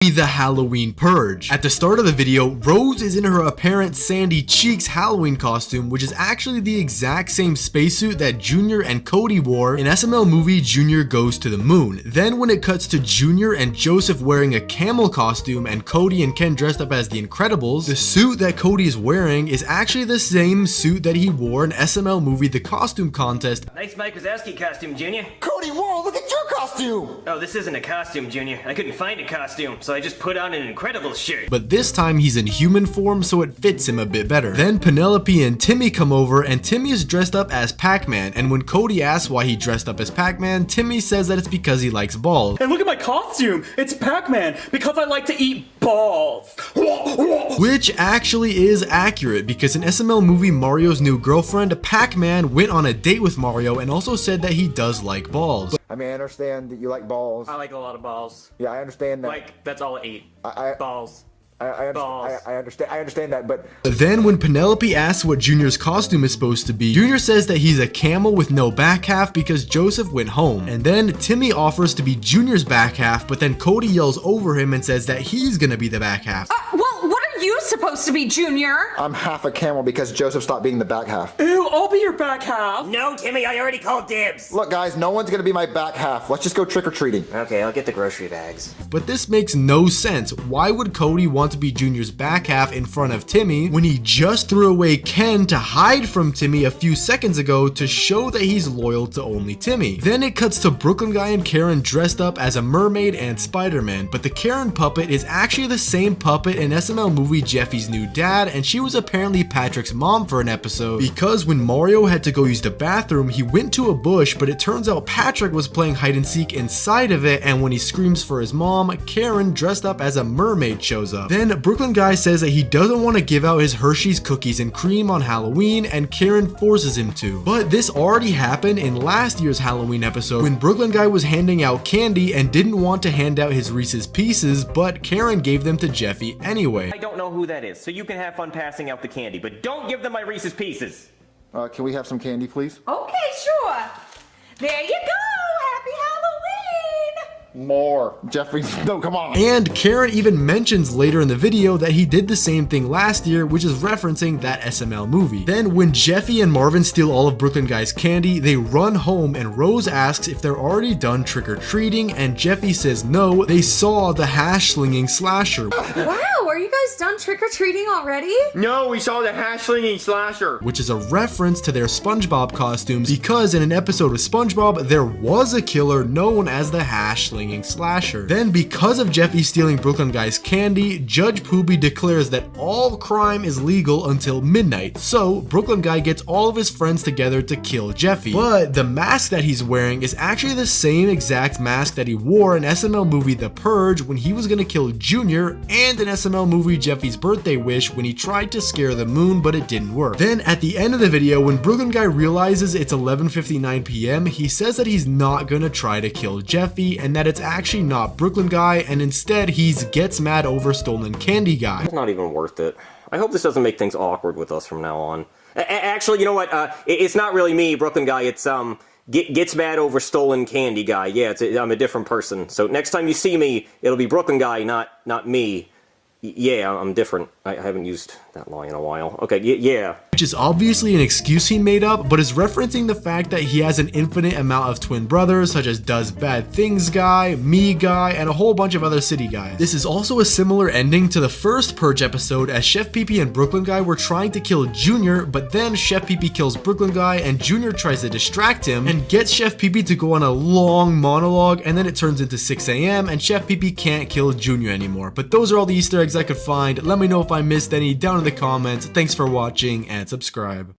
The Halloween Purge. At the start of the video, Rose is in her apparent Sandy Cheeks Halloween costume, which is actually the exact same spacesuit that Junior and Cody wore in SML movie Junior Goes to the Moon. Then when it cuts to Junior and Joseph wearing a camel costume and Cody and Ken dressed up as the Incredibles, the suit that Cody is wearing is actually the same suit that he wore in SML movie The Costume Contest. Nice Mike Wazowski costume, Junior. Cody, whoa, look at your costume! Oh, this isn't a costume, Junior. I couldn't find a costume, so I just put on an Incredibles shirt. But this time he's in human form, so it fits him a bit better. Then Penelope and Timmy come over, and Timmy is dressed up as Pac-Man, and when Cody asks why he dressed up as Pac-Man, Timmy says that it's because he likes balls. And look at my costume! It's Pac-Man, because I like to eat balls! Which actually is accurate, because in SML movie Mario's New Girlfriend, Pac-Man went on a date with Mario and also said that he does like balls. I mean, I understand that you like balls. I like a lot of balls. Yeah, I understand that. Like, that's all I eat. Balls. I understand that, but then when Penelope asks what Junior's costume is supposed to be, Junior says that he's a camel with no back half because Joseph went home. And then Timmy offers to be Junior's back half, but then Cody yells over him and says that he's gonna be the back half. Well, what are you supposed to be, Junior? I'm half a camel because Joseph stopped being the back half. Ew, I'll be your back half! No, Timmy, I already called dibs. Look, guys, no one's gonna be my back half. Let's just go trick-or-treating. Okay, I'll get the grocery bags. But this makes no sense. Why would Cody want to be Junior's back half in front of Timmy when he just threw away Ken to hide from Timmy a few seconds ago to show that he's loyal to only Timmy? Then it cuts to Brooklyn Guy and Karen dressed up as a mermaid and Spider-Man, but the Karen puppet is actually the same puppet in SML movie Jeffy's New Dad, and she was apparently Patrick's mom for an episode, because when Mario had to go use the bathroom, he went to a bush, but it turns out Patrick was playing hide and seek inside of it, and when he screams for his mom, Karen dressed up as a mermaid shows up. Then Brooklyn Guy says that he doesn't want to give out his Hershey's cookies and cream on Halloween, and Karen forces him to. But this already happened in last year's Halloween episode when Brooklyn Guy was handing out candy and didn't want to hand out his Reese's Pieces, but Karen gave them to Jeffy anyway. I don't know who that is, so you can have fun passing out the candy, but don't give them my Reese's Pieces. Can we have some candy, please? Okay, sure. There you go. Happy Halloween. More. Jeffrey, no, come on. And Karen even mentions later in the video that he did the same thing last year, which is referencing that SML movie. Then when Jeffy and Marvin steal all of Brooklyn Guy's candy, they run home and Rose asks if they're already done trick-or-treating, and Jeffy says no, they saw the hash-slinging slasher. Wow, are you guys done trick-or-treating already? No, we saw the hash-slinging slasher. Which is a reference to their SpongeBob costumes, because in an episode of SpongeBob, there was a killer known as the hash-slinging slasher. Then because of Jeffy stealing Brooklyn Guy's candy, Judge Poobie declares that all crime is legal until midnight. So Brooklyn Guy gets all of his friends together to kill Jeffy. But the mask that he's wearing is actually the same exact mask that he wore in SML movie The Purge when he was gonna kill Junior, and in SML movie Jeffy's Birthday Wish when he tried to scare the moon but it didn't work. Then at the end of the video, when Brooklyn Guy realizes it's 11:59 p.m, he says that he's not gonna try to kill Jeffy and that it's actually not Brooklyn Guy, and instead he's gets mad over stolen candy guy. It's not even worth it. I hope this doesn't make things awkward with us from now on. Actually, you know what? It's not really me, Brooklyn Guy. It's gets mad over stolen candy guy. Yeah, I'm a different person. So next time you see me, it'll be Brooklyn Guy, not me. Yeah, I'm different. I haven't used that line in a while. Okay, yeah. Which is obviously an excuse he made up, but is referencing the fact that he has an infinite amount of twin brothers, such as Does Bad Things Guy, Me Guy, and a whole bunch of other city guys. This is also a similar ending to the first Purge episode, as Chef Pee-Pee and Brooklyn Guy were trying to kill Junior, but then Chef Pee-Pee kills Brooklyn Guy, and Junior tries to distract him, and gets Chef Pee-Pee to go on a long monologue, and then it turns into 6 a.m, and Chef Pee-Pee can't kill Junior anymore. But those are all the Easter eggs I could find. Let me know if I missed any down in the comments. Thanks for watching, and subscribe.